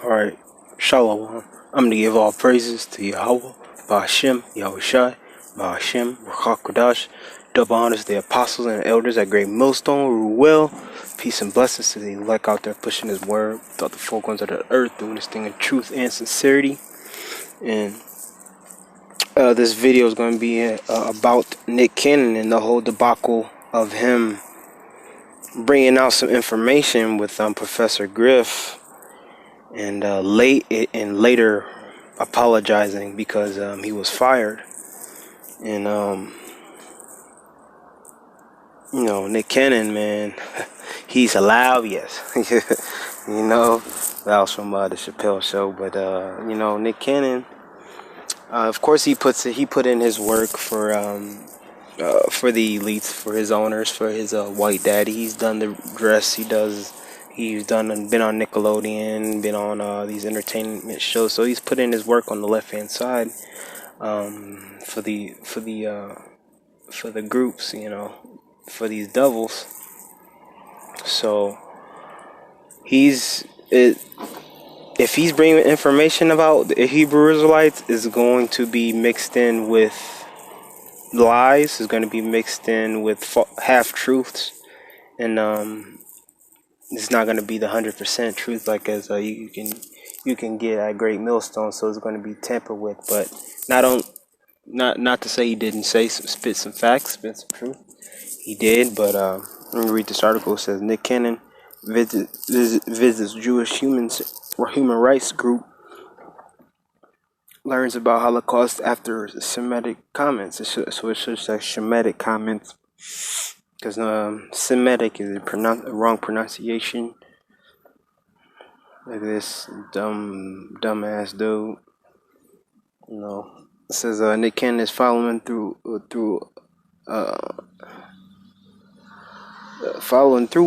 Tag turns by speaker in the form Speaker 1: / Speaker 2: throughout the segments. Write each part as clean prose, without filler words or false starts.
Speaker 1: Alright, Shalom. I'm gonna give all praises to Yahweh, Ba'ashem, Yahushai, Ba'ashem, Ruach double honors to the apostles and elders at Great Millstone, rule well. Peace and blessings to the elect out there pushing his word, throughout the four corners of the earth, doing this thing in truth and sincerity. And this video is going to be about Nick Cannon and the whole debacle of him bringing out some information with Professor Griff. And later apologizing because he was fired. And Nick Cannon, man, he's alive, yes. That was from the Chappelle Show. But Nick Cannon, of course, he put in his work for the elites, for his owners, for his white daddy. He's done the dress. He's been on Nickelodeon, been on these entertainment shows. So he's put in his work on the left hand side for the groups, for these devils. So if he's bringing information about the Hebrew Israelites, is going to be mixed in with lies. Is going to be mixed in with half truths, and it's not going to be the 100% truth like as you can get at Great Millstone. So it's going to be tampered with, but not to say he didn't spit some facts, spit some truth. He did, but let me read this article. It says Nick Cannon visits Jewish human rights group, learns about Holocaust after Semitic comments. So it should say Shemitic comments, because Semitic is a wrong pronunciation. Like this dumbass dude. It says Nick Cannon is following through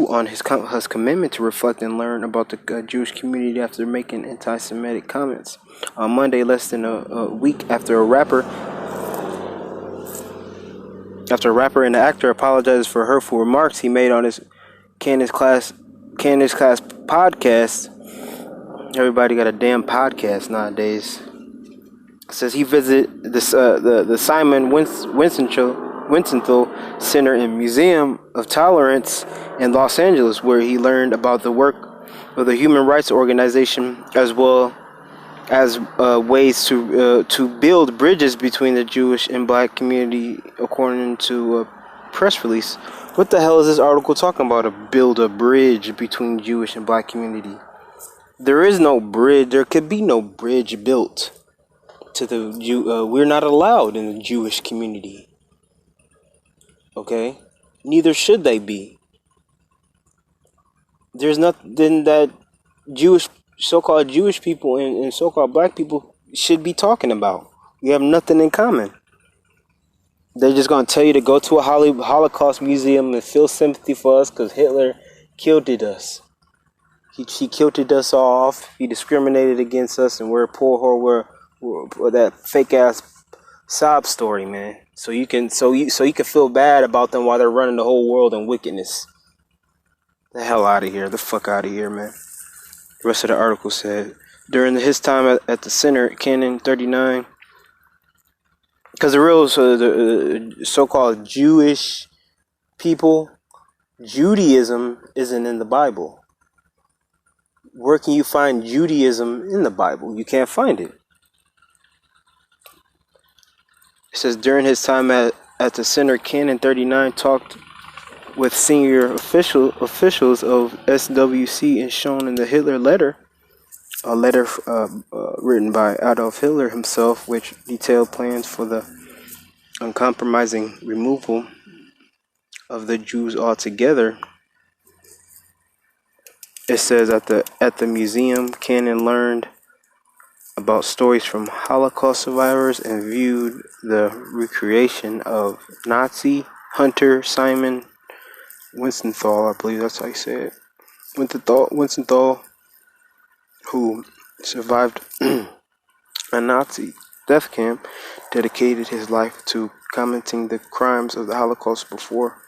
Speaker 1: on his commitment to reflect and learn about the Jewish community after making anti-Semitic comments. On Monday, less than a week after a rapper and the actor apologized for hurtful remarks he made on his Candace Class podcast. Everybody got a damn podcast nowadays. It says he visited the Simon Wiesenthal Center and Museum of Tolerance in Los Angeles, where he learned about the work of the human rights organization, as well as ways to build bridges between the Jewish and Black community, according to a press release. What the hell is this article talking about? Build a bridge between Jewish and Black community. There is no bridge. There could be no bridge built to the Jew. We're not allowed in the Jewish community. Okay? Neither should they be. There's nothing that so-called Jewish people and so-called Black people should be talking about. We have nothing in common. They're just going to tell you to go to a Holocaust museum and feel sympathy for us because Hitler killed us. He killed us off. He discriminated against us, and we're poor whore. We're that fake ass sob story, man. So you can feel bad about them while they're running the whole world in wickedness. The hell out of here. The fuck out of here, man. The rest of the article said, during his time at the center, Cannon, 39, because the so-called Jewish people, Judaism isn't in the Bible. Where can you find Judaism in the Bible? You can't find it. It says, during his time at the center, Cannon, 39, talked with senior officials of SWC, and shown in the Hitler letter, a letter written by Adolf Hitler himself, which detailed plans for the uncompromising removal of the Jews altogether. It says at the museum, Cannon learned about stories from Holocaust survivors and viewed the recreation of Nazi hunter Simon Wiesenthal, I believe that's how you say it, Wiesenthal, who survived a Nazi death camp, dedicated his life to commenting the crimes of the Holocaust before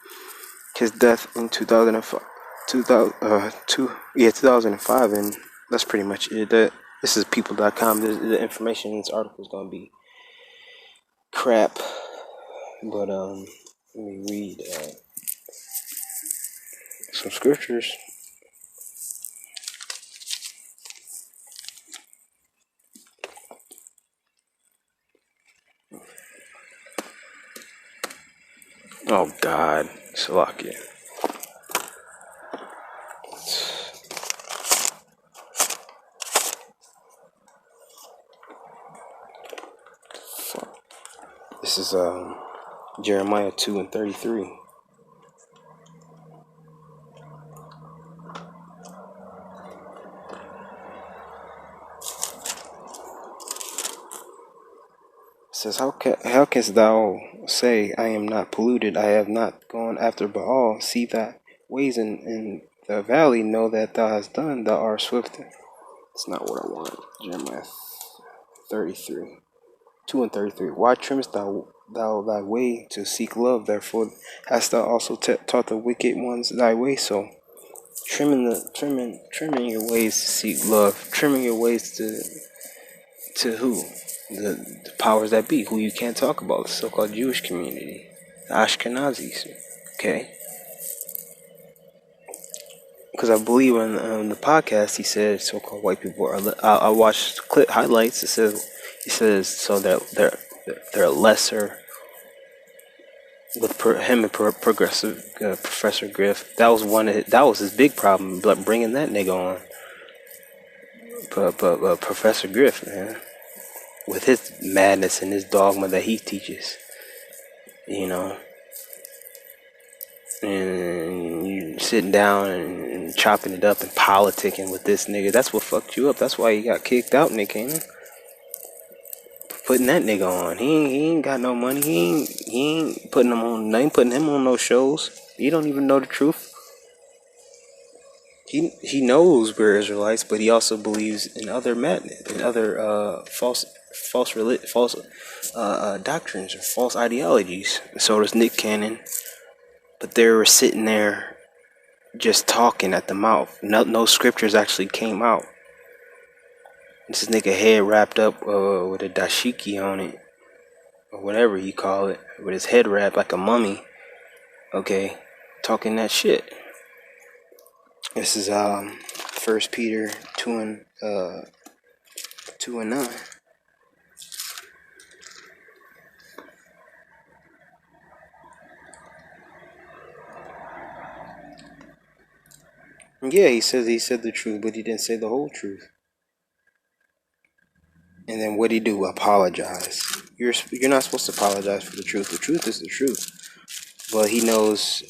Speaker 1: his death in 2005. 2005, and That's pretty much it. This is people.com. The information in this article is gonna be crap. But let me read some scriptures. Oh God, Salakia. This is Jeremiah 2:33. It says, how canst thou say, I am not polluted, I have not gone after Baal? See thy ways in the valley, know that thou hast done, thou art swift. It's not what I want. Jeremiah 33. 2 and 33. Why trimmest thou thy way to seek love? Therefore hast thou also taught the wicked ones thy way. So trimming your ways to seek love, trimming your ways to who? The powers that be, who you can't talk about, the so-called Jewish community, the Ashkenazis. Okay, because I believe on the podcast he said so-called white people are. I watched clip highlights. He says so that they're lesser. With him and progressive Professor Griff, that was his big problem, bringing that nigga on. But Professor Griff, man, with his madness and his dogma that he teaches, you know, and you sitting down and chopping it up and politicking with this nigga, that's what fucked you up. That's why you got kicked out, Nick Cannon. Putting that nigga on, he ain't got no money. He ain't putting him on. They ain't putting him on no shows. He don't even know the truth. He knows we're Israelites, but he also believes in other madness, in other false doctrines or false ideologies. So does Nick Cannon. But they were sitting there just talking at the mouth. No scriptures actually came out. This nigga head wrapped up with a dashiki on it, or whatever you call it, with his head wrapped like a mummy. Okay, talking that shit. This is 1 Peter 2 and 9. Yeah, he said the truth, but he didn't say the whole truth. And then what'd he do? Apologize. You're not supposed to apologize for the truth. The truth is the truth. But he knows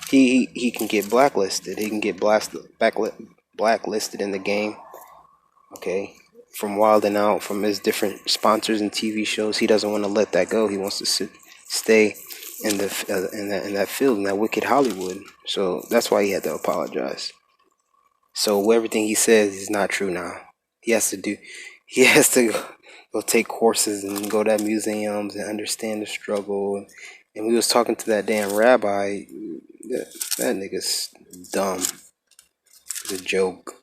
Speaker 1: he can get blacklisted. He can get blacklisted in the game. Okay, from wilding out, from his different sponsors and TV shows. He doesn't want to let that go. He wants to stay in that field, in that wicked Hollywood. So that's why he had to apologize. So everything he says is not true now. He has to go take courses and go to museums and understand the struggle. And we was talking to that damn rabbi. That nigga's dumb. It's a joke.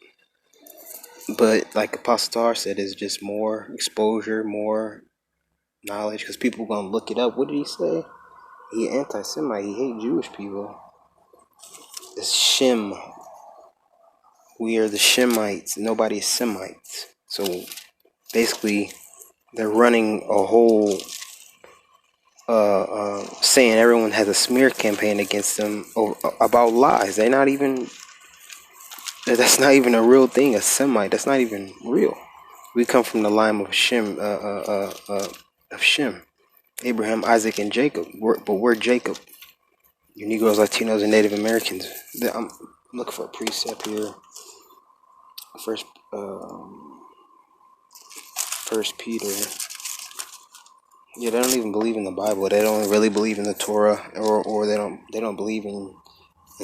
Speaker 1: But like Apostle Tar said, it's just more exposure, more knowledge, because people gonna look it up. What did he say? He anti-Semite. He hate Jewish people. It's Shem. We are the Shemites. Nobody is Semites. So basically, they're running a whole saying everyone has a smear campaign against them about lies. They're not even. That's not even a real thing. A Semite. That's not even real. We come from the line of Shem. Of Shem, Abraham, Isaac, and Jacob. But we're Jacob. You Negroes, Latinos, and Native Americans. I'm looking for a precept here. First Peter. Yeah, they don't even believe in the Bible. They don't really believe in the Torah, or they don't believe in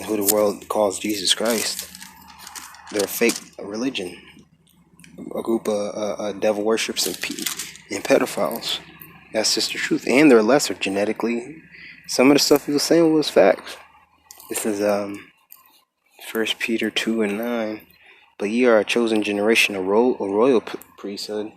Speaker 1: who the world calls Jesus Christ. They're a fake religion, a group of devil worshippers and pedophiles. That's just the truth, and they're lesser genetically. Some of the stuff he was saying was facts. This is 1 Peter 2 and 9. But ye are a chosen generation, a royal priesthood,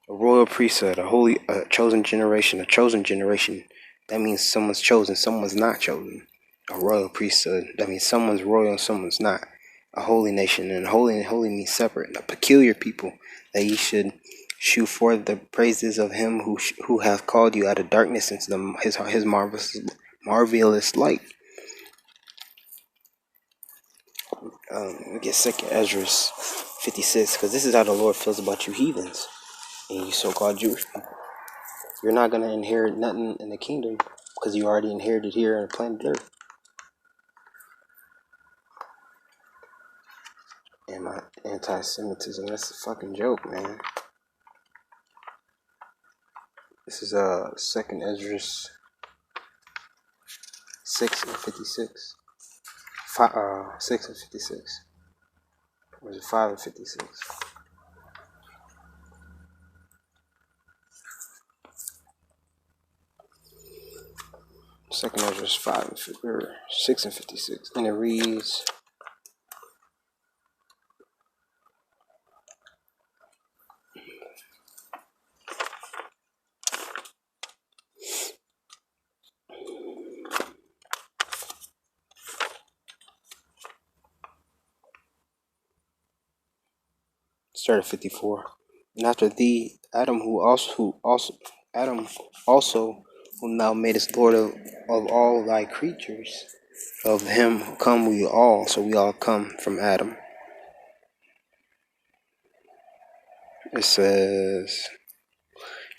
Speaker 1: a royal priesthood, a chosen generation, a chosen generation. That means someone's chosen, someone's not chosen. A royal priesthood, that means someone's royal and someone's not. A holy nation, and holy means separate. A peculiar people, that ye should shew forth the praises of him who hath called you out of darkness into his marvelous light. We get 2nd Ezra 56, because this is how the Lord feels about you heathens and you so-called Jewish people. You're not going to inherit nothing in the kingdom because you already inherited here on planet Earth. And my anti-Semitism, that's a fucking joke, man. This is 2nd Ezra 6 and 56. 6 and 56. Or is it 5 and 56? Second Ezra 6 and 56. And it reads, start at 54. And after thee, Adam also, whom thou madest Lord of all thy creatures, of him come we all. So we all come from Adam. It says,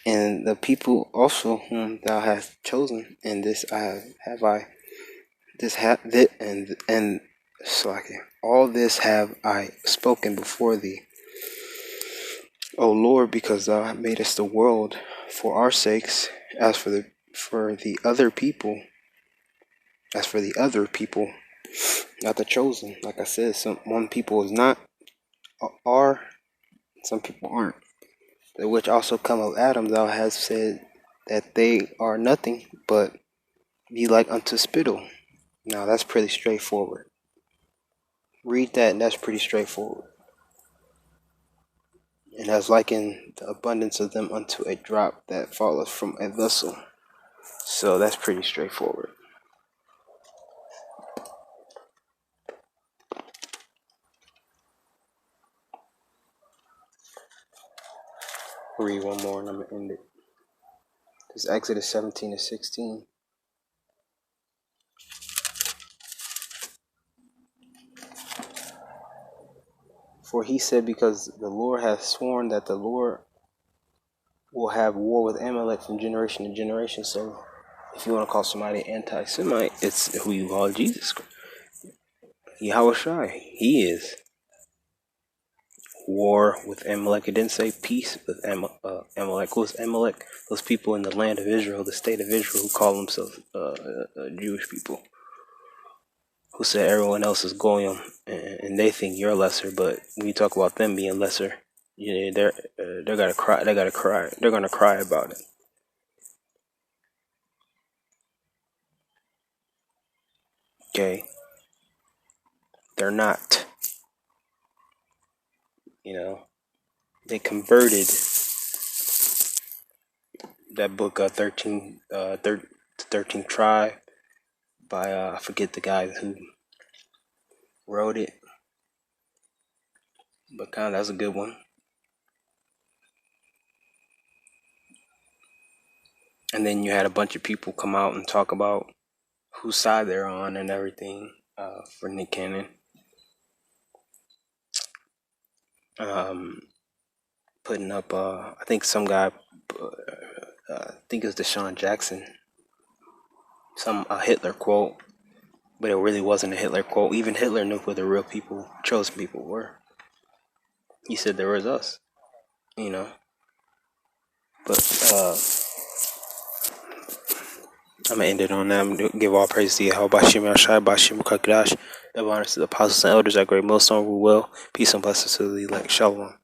Speaker 1: and the people also whom thou hast chosen, and this all this have I spoken before thee, O Lord, because thou madest the world for our sakes. As for the other people, not the chosen. Like I said, one people is not are, some people aren't. Which also come of Adam, thou hast said that they are nothing, but be like unto spittle. Now that's pretty straightforward. Read that, and that's pretty straightforward. And has likened the abundance of them unto a drop that falleth from a vessel. So that's pretty straightforward. Read one more and I'm going to end it. It's Exodus 17 and 16. For he said, because the Lord hath sworn that the Lord will have war with Amalek from generation to generation. So if you want to call somebody anti-Semite, it's who you call Jesus. Yahweh Shai, he is. War with Amalek. It didn't say peace with Amalek. Who's Amalek? Those people in the land of Israel, the state of Israel, who call themselves Jewish people. Who said everyone else is Goyim, and they think you're lesser. But when you talk about them being lesser, they're gonna cry. They're gonna cry about it. Okay, they're not. They converted that book 13 Tribe by I forget the guy who wrote it, but that's a good one. And then you had a bunch of people come out and talk about whose side they're on and everything for Nick Cannon. Putting up, I think some guy, I think it was Deshaun Jackson, a Hitler quote, but it really wasn't a Hitler quote. Even Hitler knew who the real people, chosen people were. He said there was us, But I'm gonna end it on that. I'm gonna give all praise to Yahweh, Bashim Yashai, Bashim Kakadash. Give honor to the apostles and elders at Great Millstone. We will. Peace and blessings to the elect. Shalom.